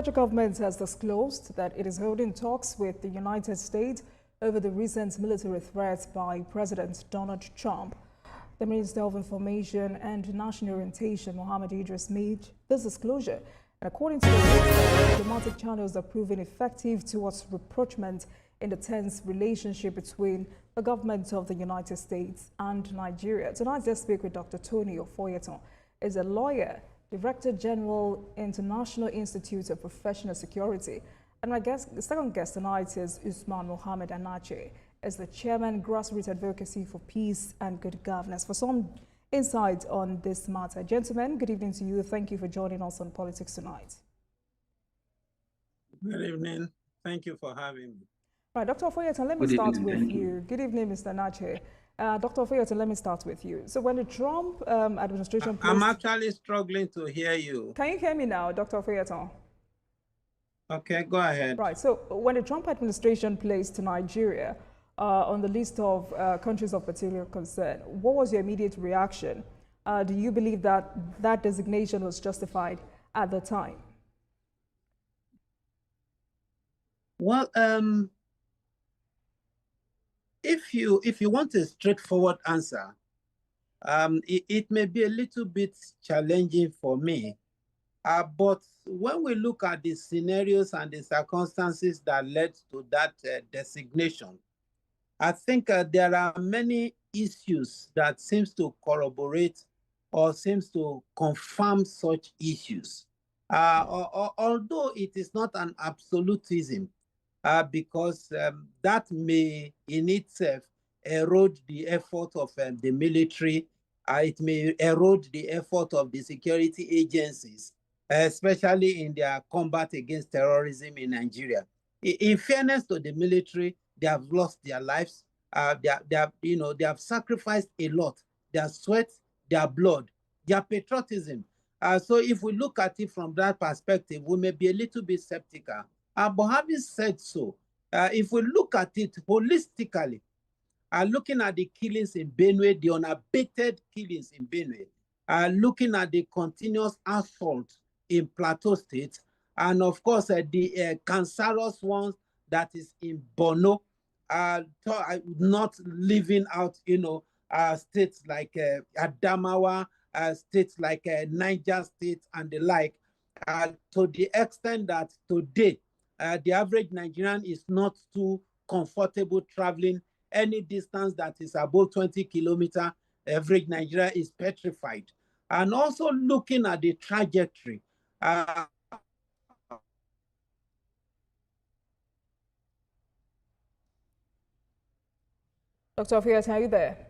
The government has disclosed that it is holding talks with the United States over the recent military threats by President Donald Trump. The Minister of Information and National Orientation, Mohammed Idris, made this disclosure. And according to the minister, diplomatic channels are proving effective towards rapprochement in the tense relationship between the government of the United States and Nigeria. Tonight, let's speak with Dr. Tony Ofoyeton. He's a lawyer, Director General, International Institute of Professional Security. And the second guest tonight is Usman Mohammed Anache, as the Chairman, Grassroots Advocacy for Peace and Good Governance. For some insight on this matter. Gentlemen, good evening to you. Thank you for joining us on Politics Tonight. Good evening. Thank you for having me. Right, Dr. Ofoyeton, let me start with you. Good evening, Mr. Anache. Dr. Ofoyeton, let me start with you. So when the Trump administration... I'm actually struggling to hear you. Can you hear me now, Dr. Ofoyeton? Okay, go ahead. Right, so when the Trump administration placed Nigeria on the list of countries of particular concern, what was your immediate reaction? Do you believe that that designation was justified at the time? Well, if you want a straightforward answer, it may be a little bit challenging for me. But when we look at the scenarios and the circumstances that led to that designation, I think there are many issues that seems to corroborate or seems to confirm such issues. Although it is not an absolutism, because that may in itself erode the effort of the military. It may erode the effort of the security agencies, especially in their combat against terrorism in Nigeria. In fairness to the military, they have lost their lives. They have sacrificed a lot. Their sweat, their blood, their patriotism. So if we look at it from that perspective, we may be a little bit skeptical. But having said so, if we look at it holistically, looking at the killings in Benue, the unabated killings in Benue, looking at the continuous assault in Plateau State, and of course the cancerous ones that is in Borno, not leaving out, states like Adamawa, states like Niger State and the like, to the extent that today the average Nigerian is not too comfortable traveling any distance that is above 20 kilometers. Average Nigeria is petrified. And also looking at the trajectory. Dr. Ofoyeton, are you there?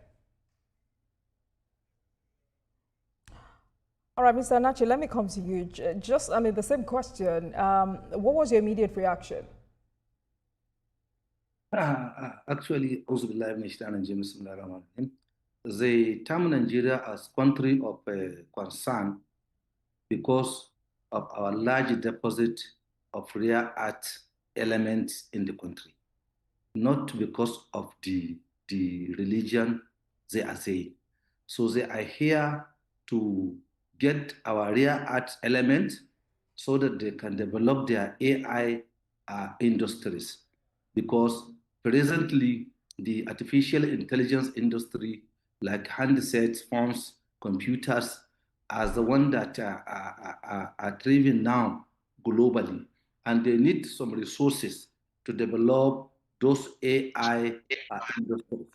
All right, Mr. Anache, let me come to you. The same question. What was your immediate reaction? Actually, the term Nigeria as country of concern because of our large deposit of rare earth elements in the country, not because of the religion they are saying. So they are here to get our rare earth elements so that they can develop their AI industries. Because presently, the artificial intelligence industry, like handsets, phones, computers, are the one that are thriving now globally. And they need some resources to develop those AI industries.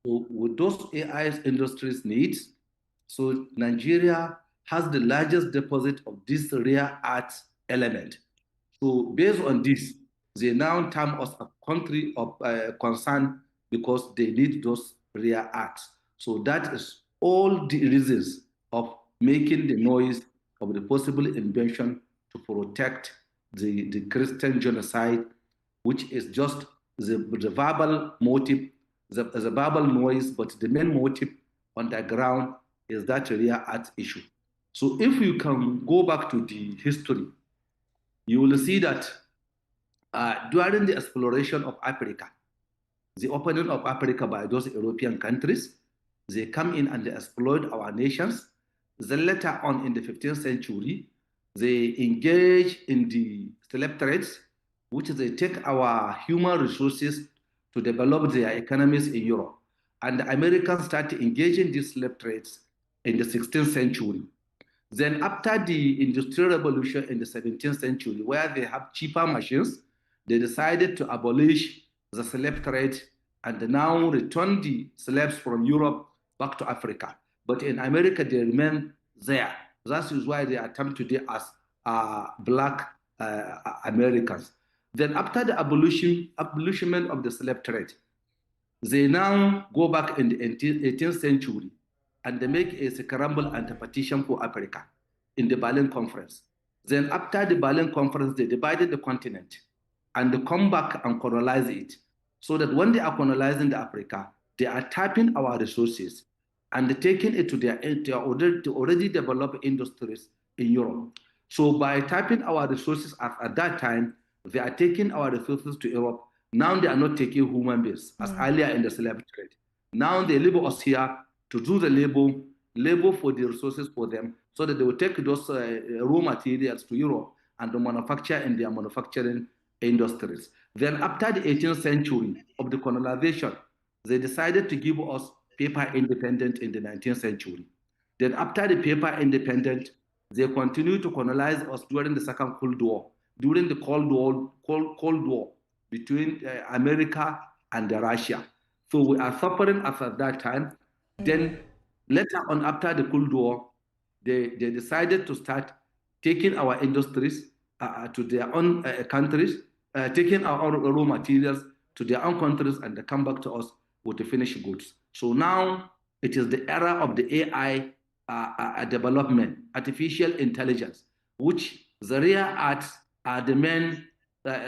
So with those AI industries needs, so Nigeria has the largest deposit of this rare earth element. So based on this, they now term us a country of concern because they need those rare earths. So that is all the reasons of making the noise of the possible invention to protect the Christian genocide, which is just the verbal motive, the verbal noise, but the main motive on the ground is that rare earth issue. So if you can go back to the history, you will see that during the exploration of Africa, the opening of Africa by those European countries, they come in and they exploit our nations. Then later on in the 15th century, they engage in the slave trades, which they take our human resources to develop their economies in Europe. And the Americans started engaging these slave trades in the 16th century. Then after the Industrial Revolution in the 17th century, where they have cheaper machines, they decided to abolish the slave trade and now return the slaves from Europe back to Africa. But in America, they remain there. That is why they are termed today as black Americans. Then after the abolishment of the slave trade, they now go back in the 18th century and they make a scramble and a petition for Africa in the Berlin Conference. Then after the Berlin Conference, they divided the continent and they come back and colonize it. So that when they are colonizing the Africa, they are tapping our resources and taking it to their already developed industries in Europe. So by tapping our resources at that time, they are taking our resources to Europe. Now they are not taking human beings as earlier in the slave trade. Now they leave us here to do the labor for the resources for them, so that they will take those raw materials to Europe and manufacture in their manufacturing industries. Then after the 18th century of the colonization, they decided to give us paper independence in the 19th century. Then after the paper independence, they continued to colonize us during the Second Cold War, during the Cold War between America and Russia. So we are suffering after that time. Then later on, after the Cold War, they decided to start taking our industries to their own countries, taking our own raw materials to their own countries, and they come back to us with the finished goods. So now it is the era of the AI development, artificial intelligence, which the rare earths are the main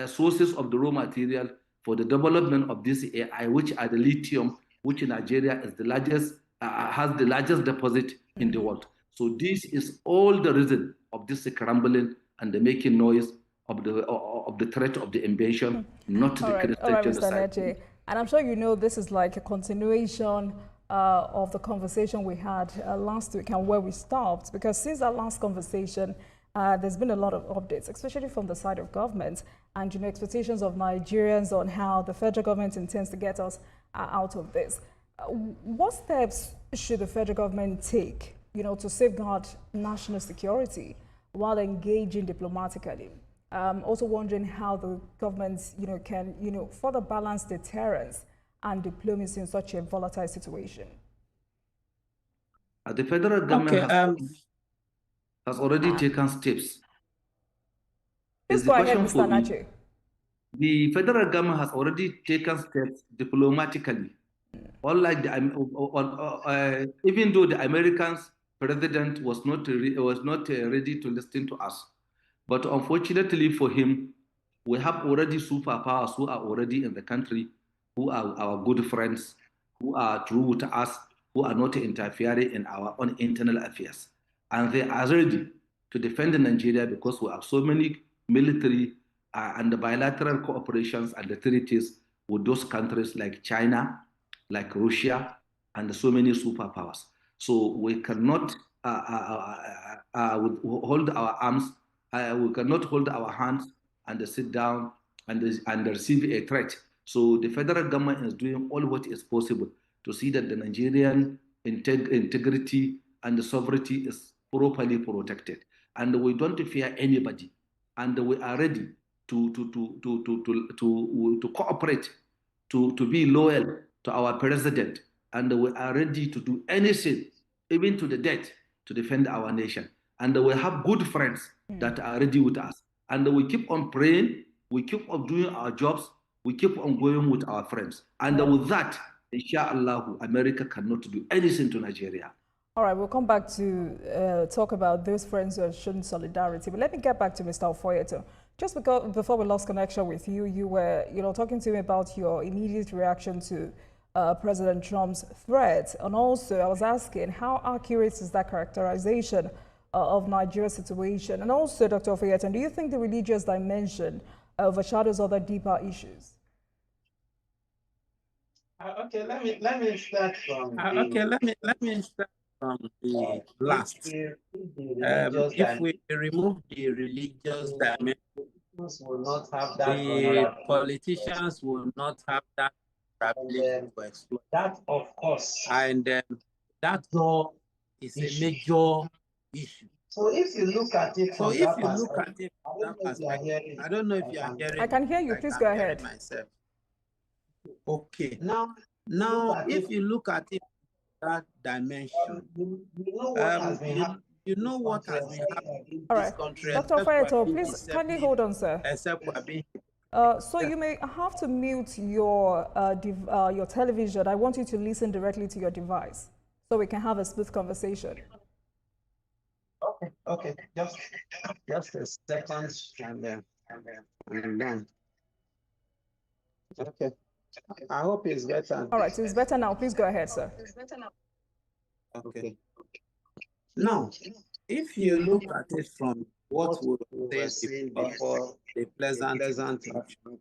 sources of the raw material for the development of this AI, which are the lithium, which in Nigeria is the largest, has the largest deposit in the world. So this is all the reason of this scrambling and the making noise of the threat of the invasion, not the Christian genocide. Mr. And I'm sure you know this is like a continuation of the conversation we had last week and where we stopped, because since our last conversation, there's been a lot of updates, especially from the side of government and expectations of Nigerians on how the federal government intends to get us out of this. What steps should the federal government take, to safeguard national security while engaging diplomatically? Also wondering how the government, can, further balance deterrence and diplomacy in such a volatile situation. The federal government has already taken steps. Please go ahead, Mr. Nache. The federal government has already taken steps diplomatically. Unlike even though the American president was not ready to listen to us, but unfortunately for him, we have already superpowers who are already in the country, who are our good friends, who are true to us, who are not interfering in our own internal affairs. And they are ready to defend Nigeria because we have so many military and the bilateral cooperations and the treaties with those countries like China, like Russia, and so many superpowers. So we cannot hold our arms, we cannot hold our hands and sit down and receive a threat. So the federal government is doing all what is possible to see that the Nigerian integrity and the sovereignty is properly protected. And we don't fear anybody. And we are ready to cooperate, to be loyal to our president. And we are ready to do anything, even to the death, to defend our nation. And we have good friends that are ready with us. And we keep on praying, we keep on doing our jobs, we keep on going with our friends. And with that, inshallah, America cannot do anything to Nigeria. All right, we'll come back to talk about those friends who are showing solidarity. But let me get back to Mr. Ofoyeto. Just before we lost connection with you, you were talking to me about your immediate reaction to President Trump's threat. And also, I was asking, how accurate is that characterization of Nigeria's situation? And also, Dr. Ofoyeto, do you think the religious dimension overshadows other deeper issues? Okay, let me start from let me start from the last. If we remove the religious dimension, will not have that the politicians will not have that ability to exploit. That, of course, and that is a major issue. So if you look at it from that perspective, I don't know if you are hearing. I can hear you. Please go ahead. Myself. Okay. Now, if you look at it that dimension, you know what has been happening in this country. Dr. Fayeto, please kindly hold on, sir. Except we're being so you may have to mute your television. I want you to listen directly to your device so we can have a smooth conversation. Okay. Just a second, and then. Okay. I hope it's better. All right, it's better now. Please go ahead, sir. Okay. Now, if you look at it from what we say before the pleasant option,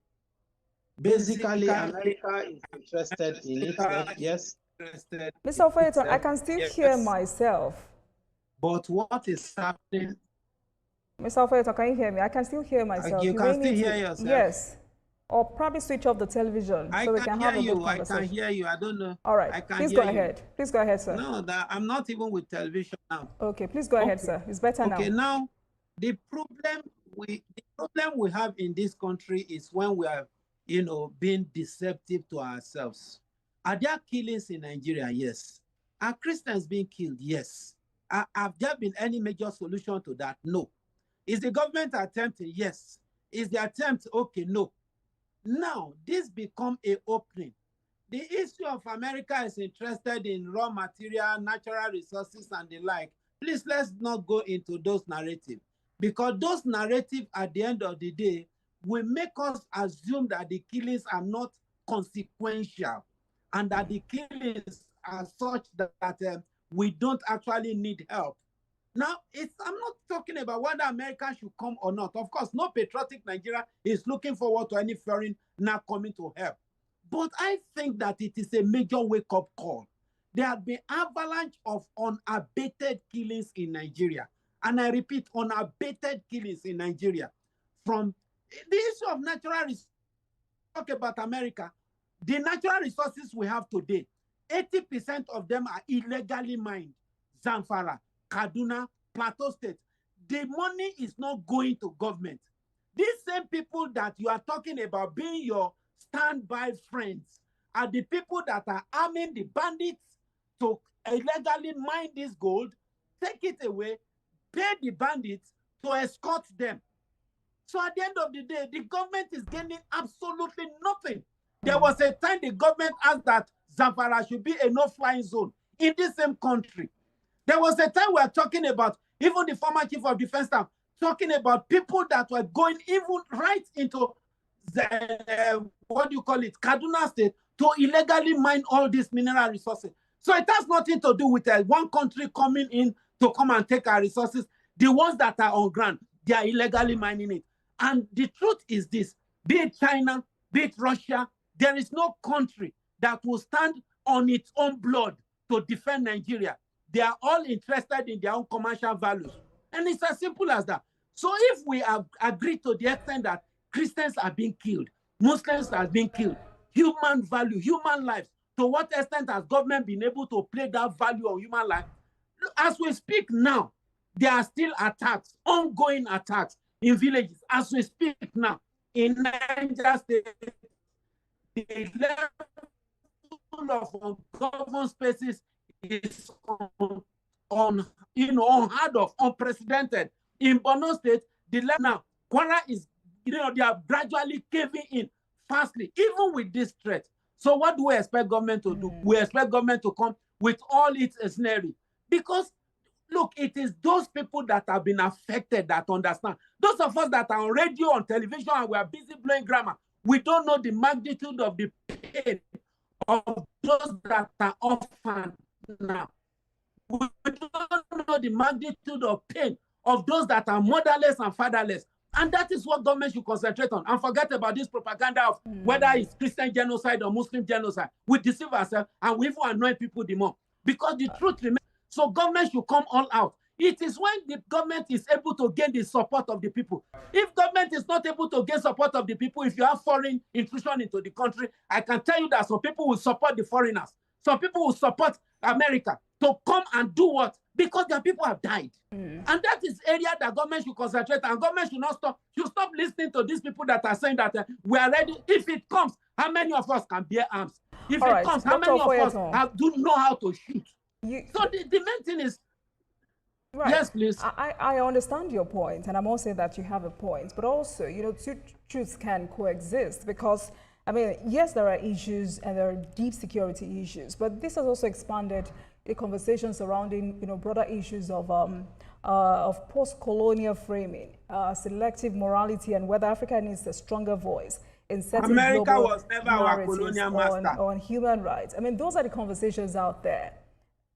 basically America is interested in it. Yes. Mr. Fayeto, I can still hear myself. But what is happening? Mr. Fayeto, can you hear me? I can still hear myself. You can still hear yourself? Yes. Or probably switch off the television so we can have a good conversation. I can hear you. I don't know. All right. Please go ahead. Please go ahead, sir. No, I'm not even with television now. Okay, please go ahead, sir. It's better now. Okay, now the problem we have in this country is when we are, being deceptive to ourselves. Are there killings in Nigeria? Yes. Are Christians being killed? Yes. Have there been any major solution to that? No. Is the government attempting? Yes. Is the attempt okay? No. Now, this become an opening. The issue of America is interested in raw material, natural resources, and the like. Please, let's not go into those narratives, because those narratives, at the end of the day, will make us assume that the killings are not consequential and that the killings are such that we don't actually need help. Now, I'm not talking about whether America should come or not. Of course, no patriotic Nigeria is looking forward to any foreign now coming to help. But I think that it is a major wake-up call. There have been avalanche of unabated killings in Nigeria. And I repeat, unabated killings in Nigeria. From the issue of natural resources, talk about America, the natural resources we have today, 80% of them are illegally mined. Zamfara, Kaduna, Plateau State. The money is not going to government. These same people that you are talking about being your standby friends are the people that are arming the bandits to illegally mine this gold, take it away, pay the bandits to escort them. So at the end of the day, the government is gaining absolutely nothing. There was a time the government asked that Zamfara should be a no-flying zone in this same country. There was a time we were talking about, even the former chief of defense staff, talking about people that were going even right into the, Kaduna State to illegally mine all these mineral resources. So it has nothing to do with one country coming in to come and take our resources. The ones that are on ground, they are illegally mining it. And the truth is this, be it China, be it Russia, there is no country that will stand on its own blood to defend Nigeria. They are all interested in their own commercial values. And it's as simple as that. So if we have agreed to the extent that Christians are being killed, Muslims are being killed, human value, human lives, to what extent has government been able to play that value on human life? As we speak now, there are still attacks, ongoing attacks in villages. As we speak now, in Niger State, the level of ungoverned spaces is unheard of, unprecedented. In Borno State, the level now, Kwara is, they are gradually caving in fastly, even with this threat. So what do we expect government to do? We expect government to come with all its scenario. Because, look, it is those people that have been affected that understand. Those of us that are on radio, on television, and we are busy blowing grammar, we don't know the magnitude of the pain of those that are orphaned now. We don't know the magnitude of pain of those that are motherless and fatherless. And that is what government should concentrate on. And forget about this propaganda of whether it's Christian genocide or Muslim genocide. We deceive ourselves and we even annoy people the more. Because the truth remains. So government should come all out. It is when the government is able to gain the support of the people. If government is not able to gain support of the people, if you have foreign intrusion into the country, I can tell you that some people will support the foreigners. Some people will support America to come and do what? Because their people have died. And that is area that government should concentrate, and government should not stop. Should stop listening to these people that are saying that we are ready. If it comes, how many of us can bear arms? If it comes, how many of us do know how to shoot? So the main thing is, right. Yes, please. I understand your point, and I'm also saying that you have a point, but also, two truths can coexist because, I mean, yes, there are issues and there are deep security issues, but this has also expanded the conversation surrounding, broader issues of post-colonial framing, selective morality, and whether Africa needs a stronger voice in setting America global was never our colonial master. On human rights. I mean, those are the conversations out there.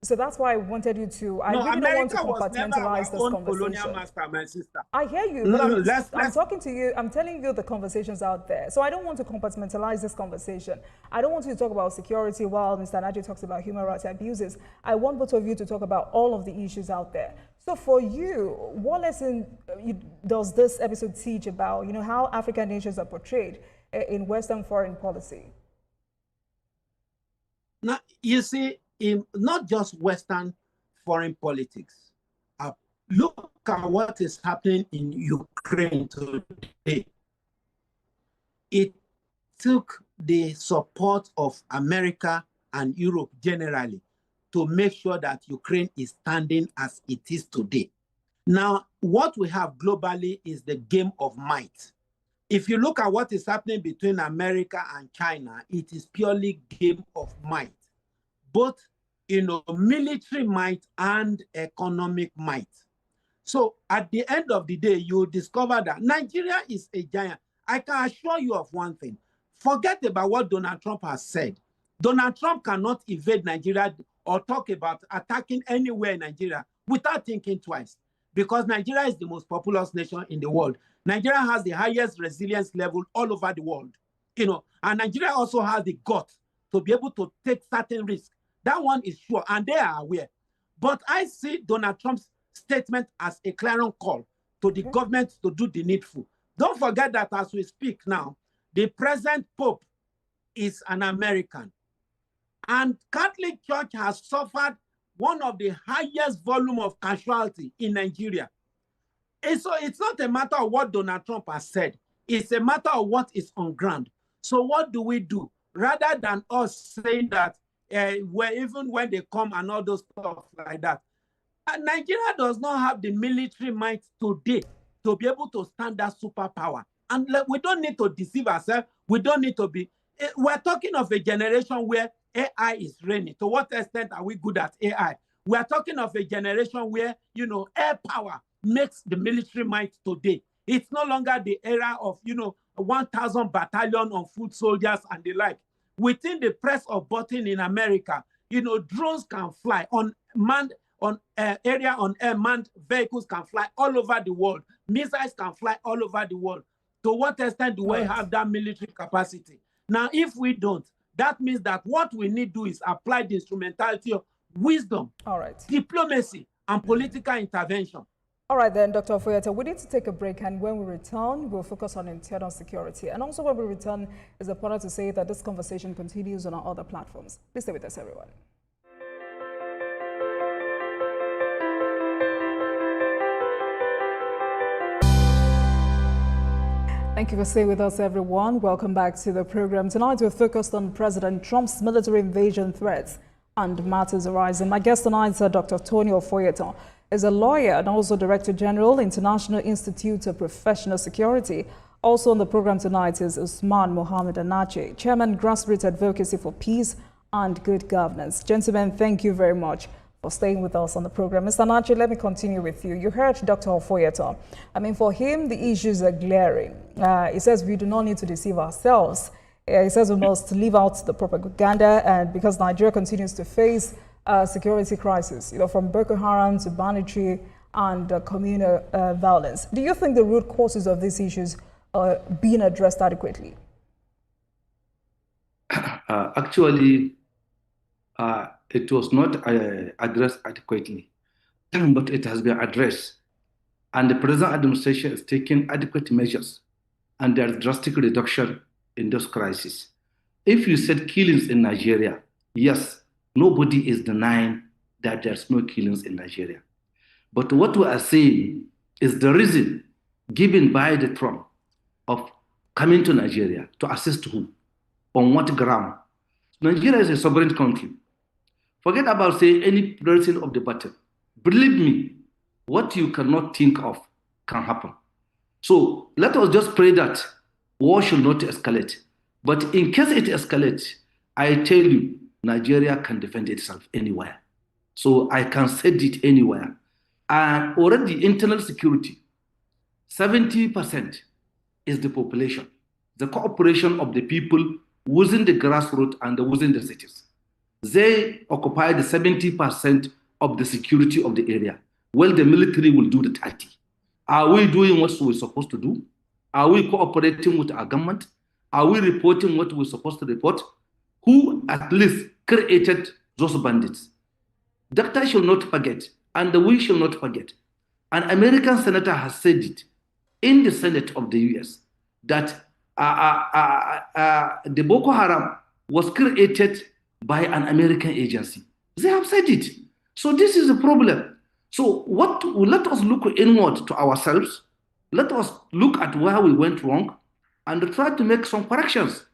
So that's why I wanted you to. I really don't want to compartmentalize this conversation. Master, my sister. I hear you, but I'm talking to you. I'm telling you the conversations out there. So I don't want to compartmentalize this conversation. I don't want you to talk about security while Mr. Naji talks about human rights abuses. I want both of you to talk about all of the issues out there. So for you, what lesson does this episode teach about, how African nations are portrayed in Western foreign policy? Now, you see, in not just Western foreign politics. Look at what is happening in Ukraine today. It took the support of America and Europe generally to make sure that Ukraine is standing as it is today. Now, what we have globally is the game of might. If you look at what is happening between America and China, it is purely game of might. Both, military might and economic might. So at the end of the day, you discover that Nigeria is a giant. I can assure you of one thing. Forget about what Donald Trump has said. Donald Trump cannot invade Nigeria or talk about attacking anywhere in Nigeria without thinking twice, because Nigeria is the most populous nation in the world. Nigeria has the highest resilience level all over the world, and Nigeria also has the guts to be able to take certain risks. That one is sure, and they are aware. But I see Donald Trump's statement as a clarion call to the government to do the needful. Don't forget that as we speak now, the present Pope is an American. And Catholic Church has suffered one of the highest volume of casualty in Nigeria. And so it's not a matter of what Donald Trump has said. It's a matter of what is on ground. So what do we do? Rather than us saying that, even when they come and all those stuff like that, Nigeria does not have the military might today to be able to stand that superpower. And we don't need to deceive ourselves. We don't need to be. We're talking of a generation where AI is reigning. To what extent are we good at AI? We're talking of a generation where, air power makes the military might today. It's no longer the era of, 1,000 battalion on foot soldiers and the like. Within the press of button in America, drones can fly on air manned vehicles can fly all over the world. Missiles can fly all over the world. To what extent do we have that military capacity? Now, if we don't, that means that what we need to do is apply the instrumentality of wisdom, diplomacy, and political intervention. All right, then, Dr. Ofoyeta, we need to take a break, and when we return, we'll focus on internal security. And also when we return, it's important to say that this conversation continues on our other platforms. Please stay with us, everyone. Thank you for staying with us, everyone. Welcome back to the program. Tonight, we're focused on President Trump's military invasion threats and matters arising. My guest tonight is Dr. Tony Ofoyeta, is a lawyer and also Director General, International Institute of Professional Security. Also on the program tonight is Usman Mohammed Anache, Chairman, Grassroots Advocacy for Peace and Good Governance. Gentlemen, thank you very much for staying with us on the program. Mr. Anache, let me continue with you. You heard Dr. Ofoyeta. I mean, for him, the issues are glaring. He says we do not need to deceive ourselves. He says we must leave out the propaganda, and because Nigeria continues to face security crisis, from Boko Haram to banditry and communal violence. Do you think the root causes of these issues are being addressed adequately? Actually, it was not addressed adequately. but it has been addressed. And the present administration is taking adequate measures, and there's drastic reduction in those crises. If you said killings in Nigeria, yes, nobody is denying that there's no killings in Nigeria. But what we are saying is the reason given by the Trump of coming to Nigeria to assist who? On what ground? Nigeria is a sovereign country. Forget about saying any person of the battle. Believe me, what you cannot think of can happen. So let us just pray that war should not escalate. But in case it escalates, I tell you, Nigeria can defend itself anywhere. So I can set it anywhere. And already internal security, 70% is the population, the cooperation of the people within the grassroots and within the cities. They occupy the 70% of the security of the area. Well, the military will do the 30. Are we doing what we're supposed to do? Are we cooperating with our government? Are we reporting what we're supposed to report? Who at least created those bandits? Doctor shall not forget, and we shall not forget. An American senator has said it in the Senate of the US that the Boko Haram was created by an American agency. They have said it. So this is a problem. So let us look inward to ourselves. Let us look at where we went wrong and try to make some corrections.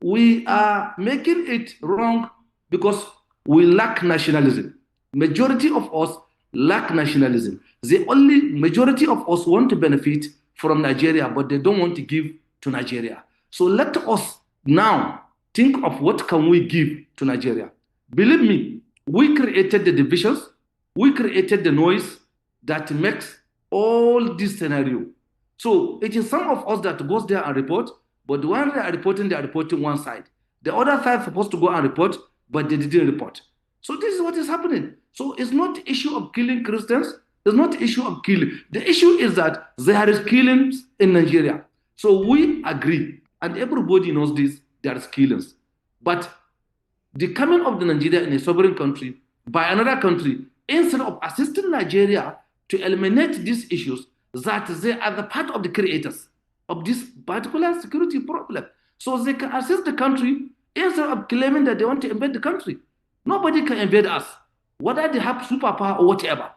We are making it wrong because we lack nationalism. Majority of us lack nationalism. The only majority of us want to benefit from Nigeria, but they don't want to give to Nigeria. So let us now think of what can we give to Nigeria. Believe me, we created the divisions, we created the noise that makes all this scenario. So it is some of us that goes there and report, but when they are reporting one side. The other side is supposed to go and report, but they didn't report. So this is what is happening. So it's not the issue of killing Christians. It's not the issue of killing. The issue is that there is killings in Nigeria. So we agree, and everybody knows this, there is killings. But the coming of the Nigeria in a sovereign country by another country, instead of assisting Nigeria to eliminate these issues, that they are the part of the creators of this particular security problem. So they can assist the country instead of claiming that they want to invade the country. Nobody can invade us, whether they have superpower or whatever.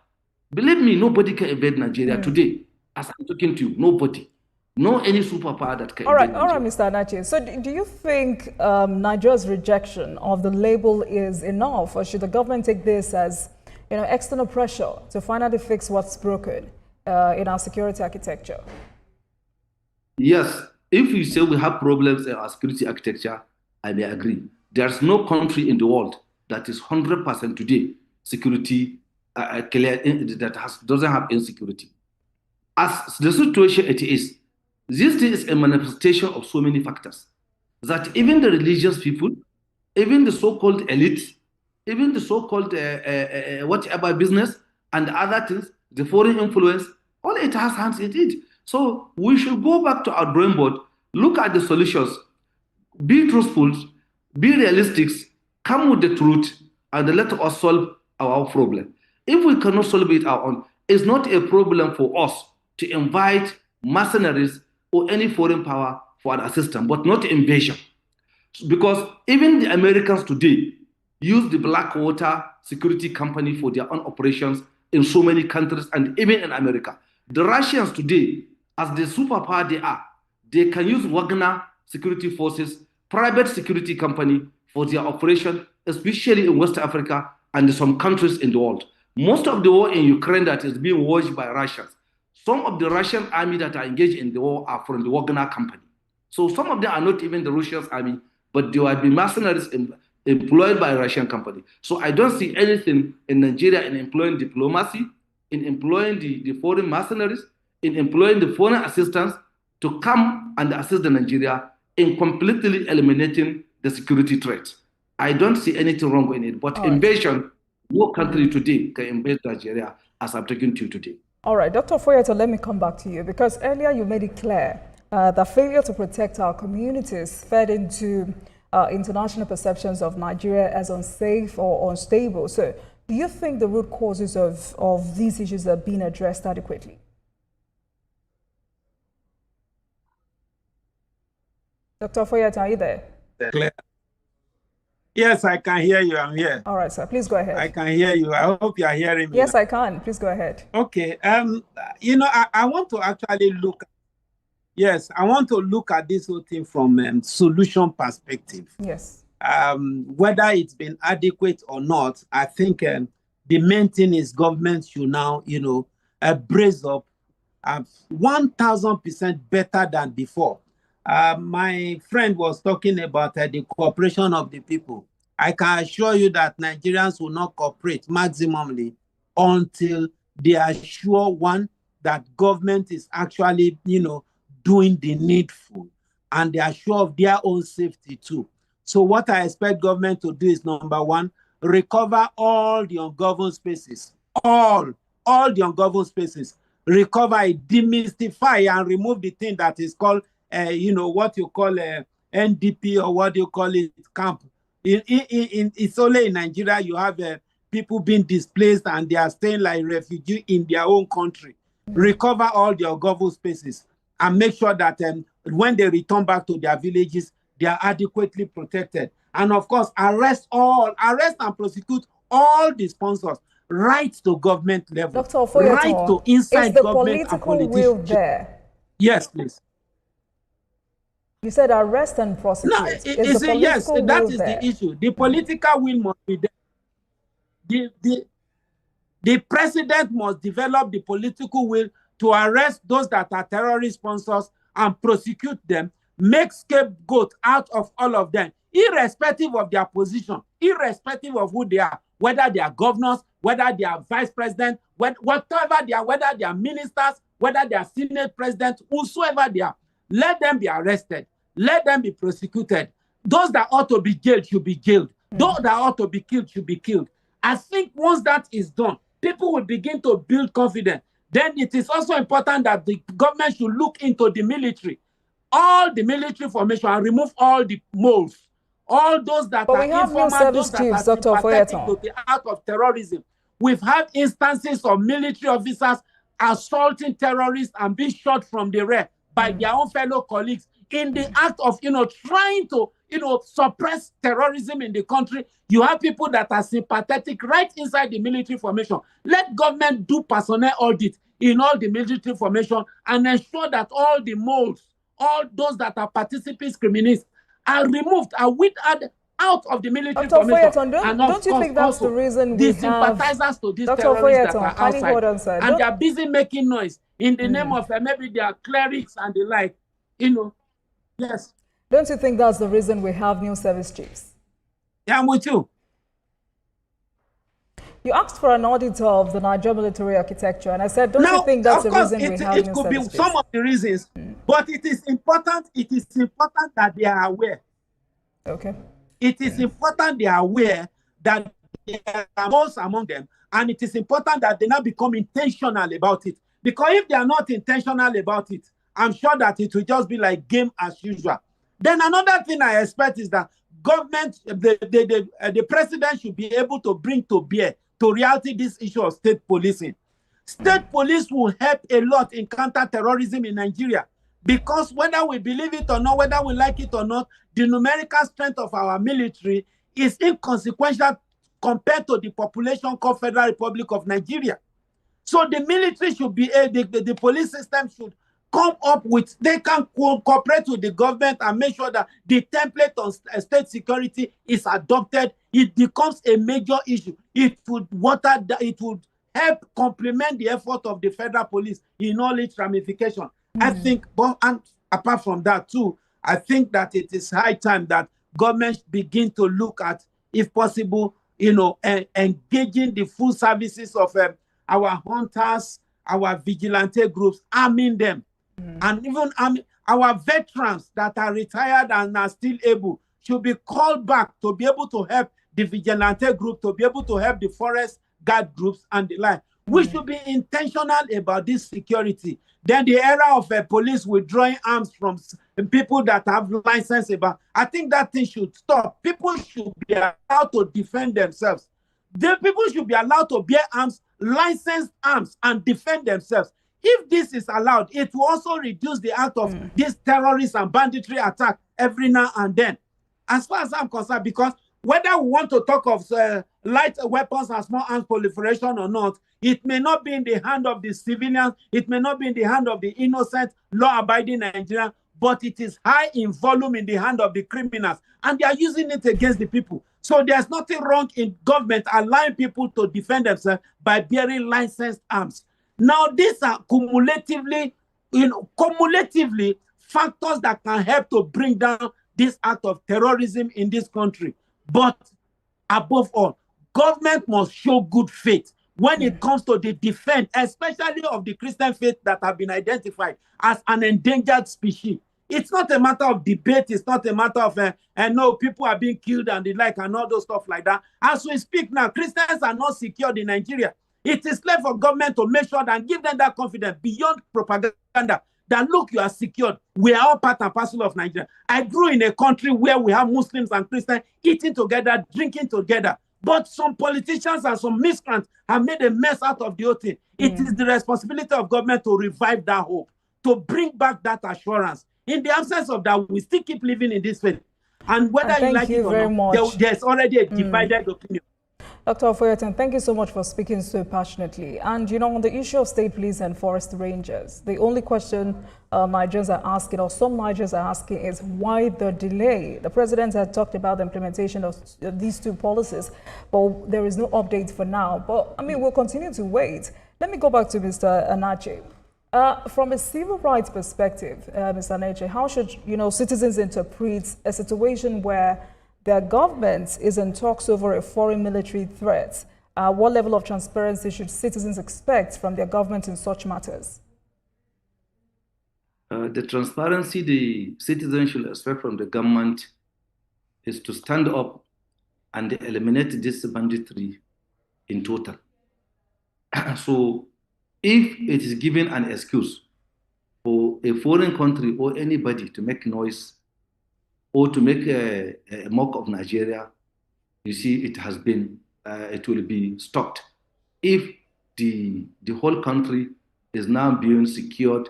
Believe me, nobody can invade Nigeria today. As I'm talking to you, nobody. No any superpower that can invade Nigeria. All right, Mr. Anache. So do you think Nigeria's rejection of the label is enough, or should the government take this as external pressure to finally fix what's broken in our security architecture? Yes, if you say we have problems in our security architecture, I may agree. There's no country in the world that is 100% today security clear, that doesn't have insecurity. As the situation it is, this is a manifestation of so many factors that even the religious people, even the so-called elite, even the so-called whatever business and other things, the foreign influence, all it has hands in it. So we should go back to our drawing board, look at the solutions, be truthful, be realistic, come with the truth, and let us solve our problem. If we cannot solve it our own, it's not a problem for us to invite mercenaries or any foreign power for an assistance, but not invasion. Because even the Americans today use the Blackwater security company for their own operations in so many countries and even in America. The Russians today, as the superpower they are, they can use Wagner security forces, private security company for their operation, especially in West Africa and some countries in the world. Most of the war in Ukraine that is being waged by Russians, some of the Russian army that are engaged in the war are from the Wagner company. So some of them are not even the Russian army, but they will be mercenaries employed by a Russian company. So I don't see anything in Nigeria in employing diplomacy, in employing the foreign mercenaries, in employing the foreign assistance to come and assist the Nigeria in completely eliminating the security threat. I don't see anything wrong in it, but invasion, no country today can invade Nigeria as I'm talking to you today. All right, Dr. Foyeto, let me come back to you, because earlier you made it clear that failure to protect our communities fed into international perceptions of Nigeria as unsafe or unstable. So Do you think the root causes of these issues are being addressed adequately? Dr. Foyet, are you there? Clear. Yes, I can hear you. I'm here. All right, sir. Please go ahead. I can hear you. I hope you are hearing me. Yes, now. I can. Please go ahead. Okay. I want to actually look. Yes, I want to look at this whole thing from solution perspective. Yes. Whether it's been adequate or not, I think the main thing is government should now, brace up 1,000% better than before. My friend was talking about the cooperation of the people. I can assure you that Nigerians will not cooperate maximally until they are sure, one, that government is actually, doing the needful, and they are sure of their own safety too. So what I expect government to do is, number one, recover all the ungoverned spaces, all the ungoverned spaces, recover it, demystify and remove the thing that is called, what you call NDP, or what you call it, camp. It's only in Nigeria you have people being displaced and they are staying like refugees in their own country. Recover all the ungoverned spaces and make sure that when they return back to their villages, they are adequately protected. And of course, arrest and prosecute all the sponsors, right to government level, Dr. Ofoyeto, right to inside government and politicians. Is the political will there? Yes, please. You said arrest and prosecute. No, yes, that is the issue. The political will must be there. The president must develop the political will to arrest those that are terrorist sponsors and prosecute them, make scapegoat out of all of them, irrespective of their position, irrespective of who they are, whether they are governors, whether they are vice president, whatever they are, whether they are ministers, whether they are senate president, whosoever they are, let them be arrested, let them be prosecuted. Those that ought to be jailed should be jailed. Those that ought to be killed should be killed. I think once that is done, people will begin to build confidence. Then it is also important that the government should look into the military, all the military formation, and remove all the moles, all those that are informal, those that are sympathetic to the act of terrorism. We've had instances of military officers assaulting terrorists and being shot from the rear by their own fellow colleagues in the act of, trying to, suppress terrorism in the country. You have people that are sympathetic right inside the military formation. Let government do personnel audit in all the military formation and ensure that all the moles, all those that are participants, criminals, are removed, are weeded out of the military formation. Don't you think that's the reason we have sympathizers to these terrorists that are outside, and they are busy making noise in the name of maybe they are clerics and the like, Yes. Don't you think that's the reason we have new service chiefs? Yeah, I'm with you. You asked for an audit of the Nigerian military architecture, and I said, don't you think that's the reason we have new service chiefs? It could be some of the reasons, but it is important that they are aware. Okay. It is important they are aware that there are most among them, and it is important that they now become intentional about it. Because if they are not intentional about it, I'm sure that it will just be like game as usual. Then another thing I expect is that government, the president should be able to bring to bear to reality this issue of state policing. State police will help a lot in counter-terrorism in Nigeria, because whether we believe it or not, whether we like it or not, the numerical strength of our military is inconsequential compared to the population called Federal Republic of Nigeria. So the military should be, the police system should come up with, they can cooperate with the government and make sure that the template on state security is adopted. It becomes a major issue. It would help complement the effort of the federal police in all its ramifications. I think, and apart from that too, I think that it is high time that governments begin to look at, if possible, engaging the full services of our hunters, our vigilante groups, arming them. And even our veterans that are retired and are still able should be called back to be able to help the vigilante group, to be able to help the forest guard groups and the like. We should be intentional about this security. Then the era of police withdrawing arms from people that have license I think that thing should stop. People should be allowed to defend themselves. The people should be allowed to bear arms, licensed arms, and defend themselves. If this is allowed, it will also reduce the act of these terrorist and banditry attack every now and then. As far as I'm concerned, because whether we want to talk of light weapons and small arms proliferation or not, it may not be in the hand of the civilians, it may not be in the hand of the innocent, law-abiding Nigerians, but it is high in volume in the hand of the criminals, and they are using it against the people. So there's nothing wrong in government allowing people to defend themselves by bearing licensed arms. Now, these are cumulatively factors that can help to bring down this act of terrorism in this country. But above all, government must show good faith when it comes to the defense, especially of the Christian faith that have been identified as an endangered species. It's not a matter of debate. It's not a matter of, no, people are being killed and the like and all those stuff like that. As we speak now, Christians are not secured in Nigeria. It is left for government to make sure and give them that confidence beyond propaganda that, look, you are secured. We are all part and parcel of Nigeria. I grew in a country where we have Muslims and Christians eating together, drinking together. But some politicians and some miscreants have made a mess out of the whole thing. It is the responsibility of government to revive that hope, to bring back that assurance. In the absence of that, we still keep living in this faith. And whether you like it or not, there's already a divided opinion. Dr. Ofoyetan, thank you so much for speaking so passionately. And, you know, on the issue of state police and forest rangers, the only question Nigerians are asking, or some Nigerians are asking, is why the delay? The president had talked about the implementation of these two policies, but there is no update for now. But, I mean, we'll continue to wait. Let me go back to Mr. Anache. From a civil rights perspective, Mr. Anache, how should, you know, citizens interpret a situation where their government is in talks over a foreign military threat? What level of transparency should citizens expect from their government in such matters? The transparency the citizens should expect from the government is to stand up and eliminate this banditry in total. So if it is given an excuse for a foreign country or anybody to make noise or to make a mock of Nigeria, you see, it has been, it will be stopped. If the whole country is now being secured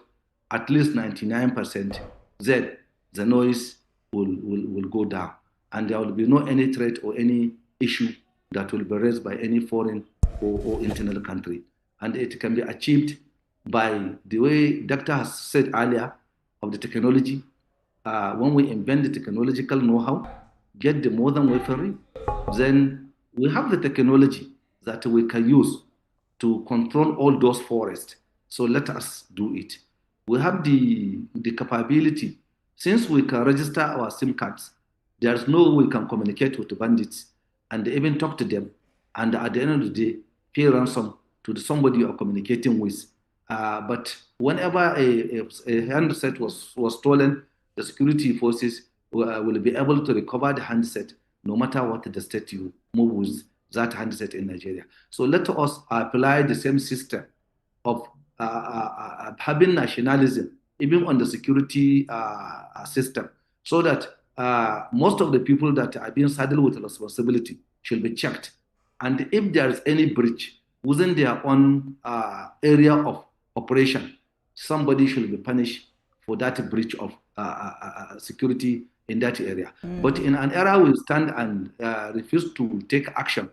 at least 99%, then the noise will go down. And there will be no any threat or any issue that will be raised by any foreign or internal country. And it can be achieved by the way Doctor has said earlier of the technology. When we invent the technological know-how, get the modern weaponry, then we have the technology that we can use to control all those forests. So let us do it. We have the capability. Since we can register our SIM cards, there's no way we can communicate with the bandits and even talk to them. And at the end of the day, pay ransom to somebody you are communicating with. But whenever a handset was stolen, the security forces will be able to recover the handset no matter what the state you move with that handset in Nigeria. So let us apply the same system of having nationalism, even on the security system, so that most of the people that are being saddled with responsibility should be checked. And if there is any breach within their own area of operation, somebody should be punished for that breach of security in that area. But in an era we stand and refuse to take action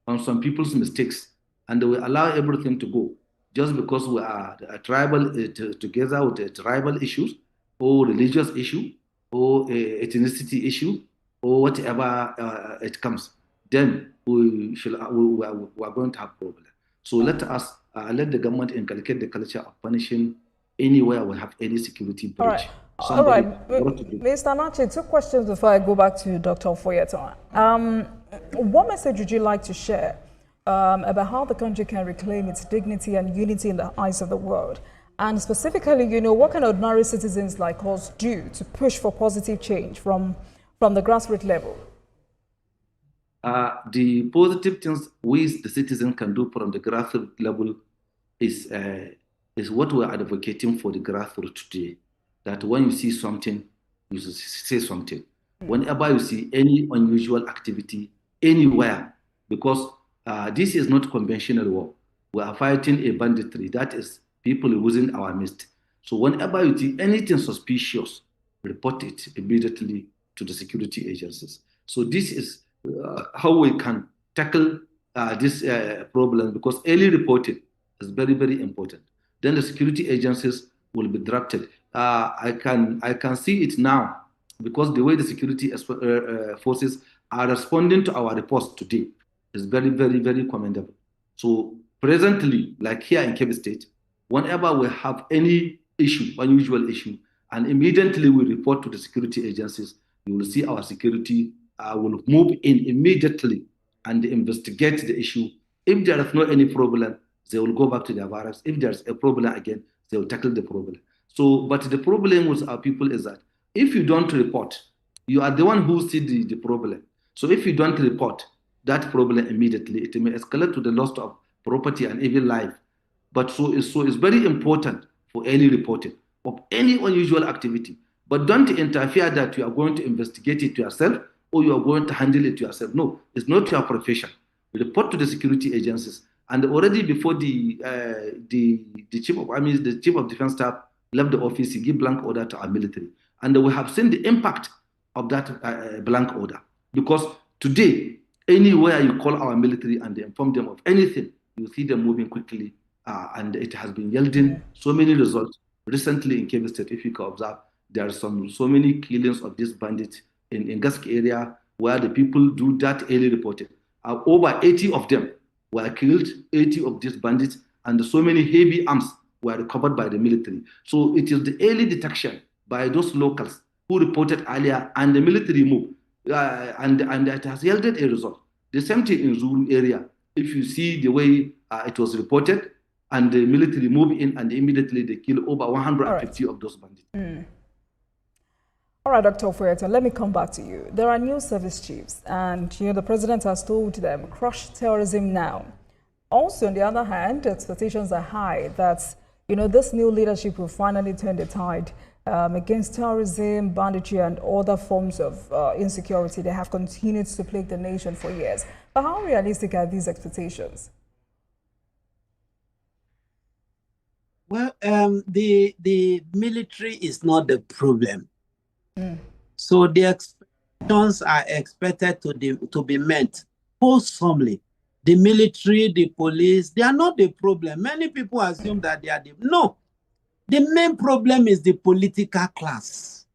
on some people's mistakes, and we allow everything to go just because we are a tribal together with a tribal issues or religious issue or ethnicity issue or whatever it comes, then we are going to have problems. So let us let the government inculcate the culture of punishing anywhere we have any security breach. All right, Mr. Anache, two questions before I go back to Dr. Ofoyetan. What message would you like to share about how the country can reclaim its dignity and unity in the eyes of the world? And specifically, you know, what can ordinary citizens like us do to push for positive change from the grassroots level? The positive things we, the citizens, can do from the grassroots level is what we're advocating for the grassroots today. That when you see something, you say something. Whenever you see any unusual activity anywhere, because This is not conventional war. We are fighting a banditry, that is people within our midst. So whenever you see anything suspicious, report it immediately to the security agencies. So this is how we can tackle this problem, because early reporting is very, very important. Then the security agencies will be drafted. I can see it now, because the way the security forces are responding to our reports today is very, very, very commendable. So presently, like here in Kebbi State, whenever we have any issue, unusual issue, and immediately we report to the security agencies, you will see our security will move in immediately and investigate the issue. If there is no any problem, they will go back to their barracks. If there's a problem again, they will tackle the problem. So, but the problem with our people is that if you don't report, you are the one who see the problem. So if you don't report that problem immediately, it may escalate to the loss of property and even life. But so it's very important for early reporting of any unusual activity. But don't interfere that you are going to investigate it yourself or you are going to handle it yourself. No, it's not your profession. Report to the security agencies. And already before the chief of army, the chief of defense staff left the office, he gave blank order to our military. And we have seen the impact of that blank order. Because today, anywhere you call our military and they inform them of anything, you see them moving quickly. And it has been yielding so many results. Recently in Kebbi State, if you can observe, there are so many killings of these bandits in Gask area where the people do that early reporting. Over 80 of them were killed, 80 of these bandits, and so many heavy arms were recovered by the military. So it is the early detection by those locals who reported earlier, and the military move, and it has yielded a result. The same thing in Zulu area. If you see the way it was reported, and the military move in, and immediately they kill over 150 of those bandits. All right, Dr. Ofuyeta, let me come back to you. There are new service chiefs, and the president has told them, crush terrorism now. Also, on the other hand, expectations are high that this new leadership will finally turn the tide against terrorism, banditry, and other forms of insecurity that have continued to plague the nation for years. But how realistic are these expectations? Well, the military is not the problem. So the expectations are expected to be met wholesomely. The military, the police, they are not the problem. Many people assume that they are no. The main problem is the political class.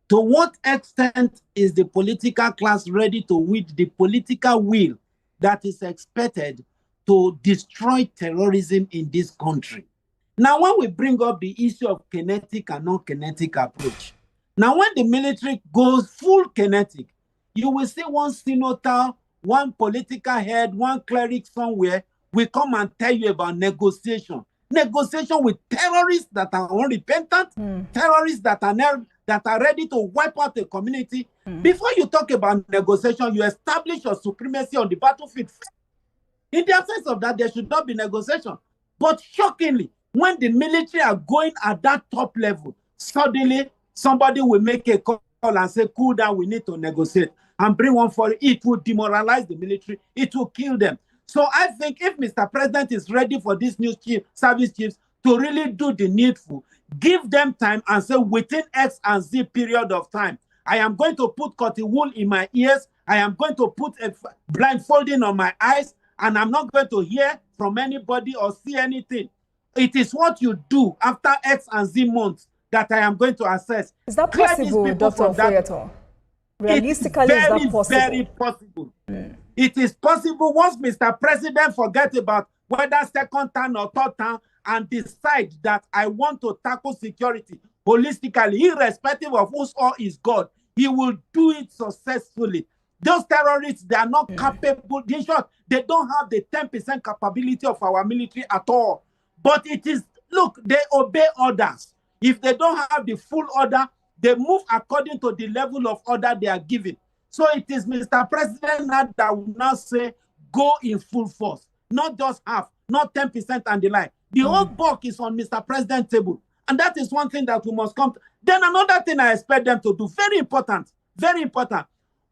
To what extent is the political class ready to wield the political will that is expected to destroy terrorism in this country? Now, when we bring up the issue of kinetic and non-kinetic approach, now when the military goes full kinetic, you will see one senator, one political head, one cleric somewhere will come and tell you about negotiation. Negotiation with terrorists that are unrepentant, terrorists that are ready to wipe out the community. Before you talk about negotiation, you establish your supremacy on the battlefield. In the absence of that, there should not be negotiation. But shockingly, when the military are going at that top level, suddenly somebody will make a call and say, cool down, we need to negotiate, and bring one for it. It will demoralize the military. It will kill them. So I think if Mr. President is ready for these new service chiefs to really do the needful, give them time and say within X and Z period of time, I am going to put cotton wool in my ears, I am going to put a blindfolding on my eyes, and I'm not going to hear from anybody or see anything. It is what you do after X and Z months that I am going to assess. Is that possible, Dr. Ofuyeta? Realistically, is that possible? Very possible. It is possible once Mr. President forget about whether second term or third term and decide that I want to tackle security holistically, irrespective of whose all is God, he will do it successfully. Those terrorists, they are not capable. In short, they don't have the 10% capability of our military at all. But it is, look, they obey orders. If they don't have the full order, they move according to the level of order they are given. So it is Mr. President that will now say, go in full force, not just half, not 10% and the like. The whole bulk is on Mr. President's table. And that is one thing that we must come to. Then another thing I expect them to do, very important,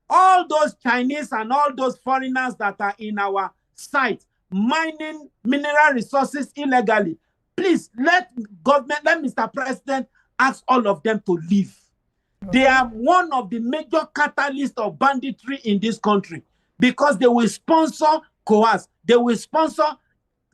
all those Chinese and all those foreigners that are in our site mining mineral resources illegally. Please let Mr. President ask all of them to leave. They are one of the major catalysts of banditry in this country because they will sponsor coerce, they will sponsor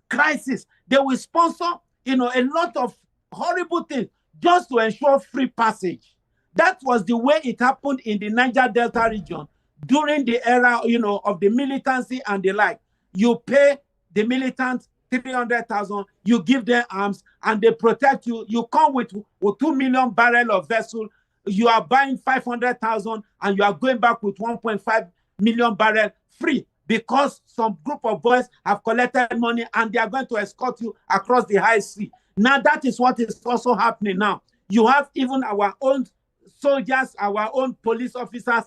crisis, they will sponsor, a lot of horrible things just to ensure free passage. That was the way it happened in the Niger Delta region during the era, of the militancy and the like. You pay the militants 300,000, you give them arms, and they protect you. You come with 2 million barrels of vessel. You are buying 500,000, and you are going back with 1.5 million barrels free because some group of boys have collected money and they are going to escort you across the high sea. Now that is what is also happening now. You have even our own soldiers, our own police officers,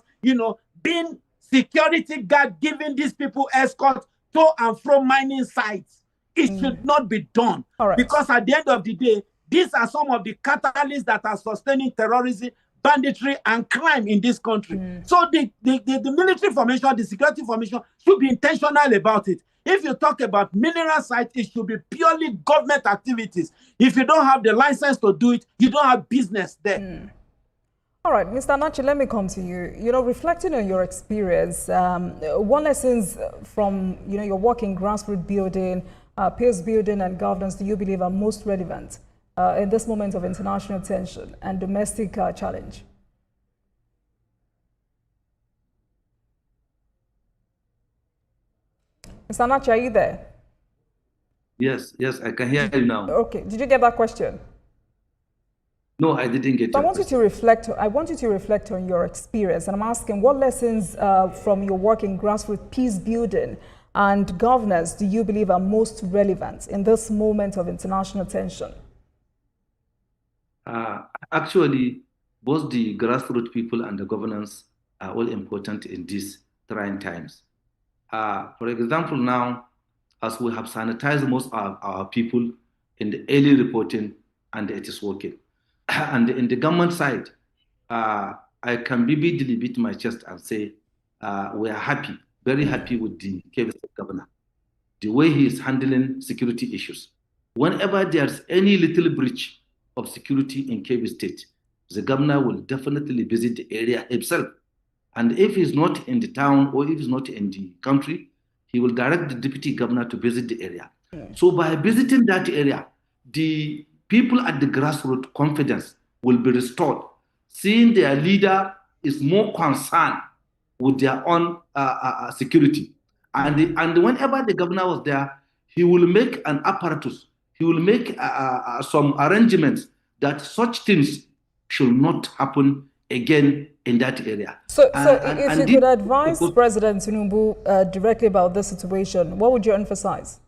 being security guard, giving these people escort to and from mining sites. It should not be done. Because at the end of the day, these are some of the catalysts that are sustaining terrorism, banditry, and crime in this country. So the military formation, the security formation should be intentional about it. If you talk about mineral sites, it should be purely government activities. If you don't have the license to do it, you don't have business there. All right, Mr. Anachi, let me come to you. Reflecting on your experience, what lessons from your work in grassroots building, peace building, and governance do you believe are most relevant in this moment of international tension and domestic challenge? Mr. Anachi, are you there? Yes, I can hear you now. Okay, did you get that question? No, I didn't get it. I want you to reflect on your experience, and I'm asking what lessons from your work in grassroots peace building and governance do you believe are most relevant in this moment of international tension? Actually, both the grassroots people and the governance are all important in these trying times. For example, now, as we have sanitized most of our people in the early reporting, and it is working. And in the government side, I can vividly beat my chest and say we are happy, very happy with the Kebbi State governor, the way he is handling security issues. Whenever there's any little breach of security in Kebbi State, the governor will definitely visit the area himself. And if he's not in the town or if he's not in the country, he will direct the deputy governor to visit the area. So by visiting that area, the people at the grassroots confidence will be restored, seeing their leader is more concerned with their own security. And whenever the governor was there, he will make an apparatus, he will make some arrangements that such things should not happen again in that area. So if you could advise President Tinubu directly about this situation, what would you emphasize?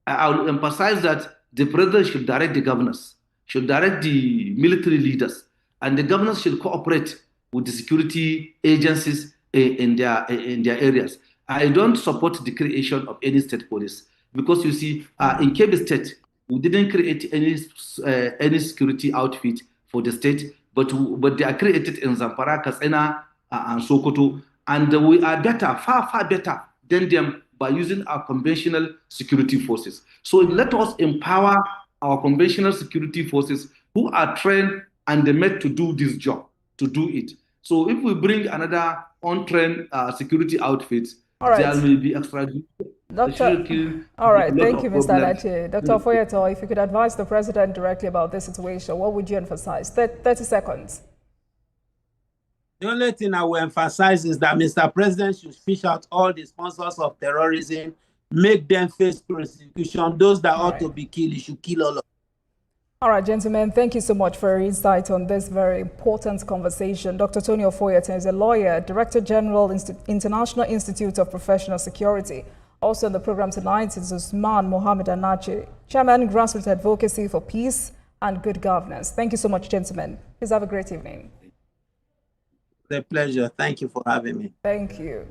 I will emphasize that the president should direct the governors, should direct the military leaders, and the governors should cooperate with the security agencies in their areas. I don't support the creation of any state police because you see, in Kebbi State, we didn't create any security outfit for the state, but they are created in Zamfara, Katsina, and Sokoto, and we are better, far better than them by using our conventional security forces. So let us empower our conventional security forces who are trained and they're made to do this job, to do it. So if we bring another untrained security outfits, there will be extra. All right, thank you, Mr. Anachi. Dr. Foyeto, if you could advise the president directly about this situation, what would you emphasize? 30 seconds. The only thing I will emphasize is that Mr. President should fish out all the sponsors of terrorism, make them face prosecution. Those that ought to be killed, he should kill all of them. All right, gentlemen, thank you so much for your insight on this very important conversation. Dr. Tony Ofoyete is a lawyer, Director General, International Institute of Professional Security. Also on the program tonight is Usman Mohammed Anachi, Chairman, Grassroots Advocacy for Peace and Good Governance. Thank you so much, gentlemen. Please have a great evening. It's a pleasure. Thank you for having me. Thank you.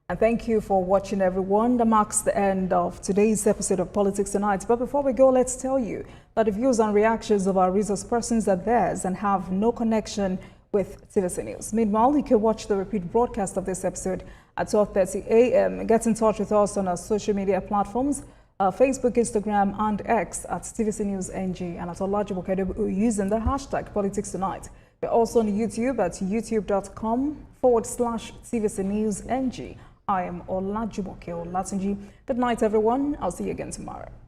And thank you for watching, everyone. That marks the end of today's episode of Politics Tonight. But before we go, let's tell you that the views and reactions of our resource persons are theirs and have no connection with TVC News. Meanwhile, you can watch the repeat broadcast of this episode at 12:30 a.m. Get in touch with us on our social media platforms, Facebook, Instagram, and X at TVC News NG, and at Olajumoke using the hashtag Politics Tonight. We're also on YouTube at youtube.com/TVC News NG. I am Olajumoke Olatunji. Good night, everyone. I'll see you again tomorrow.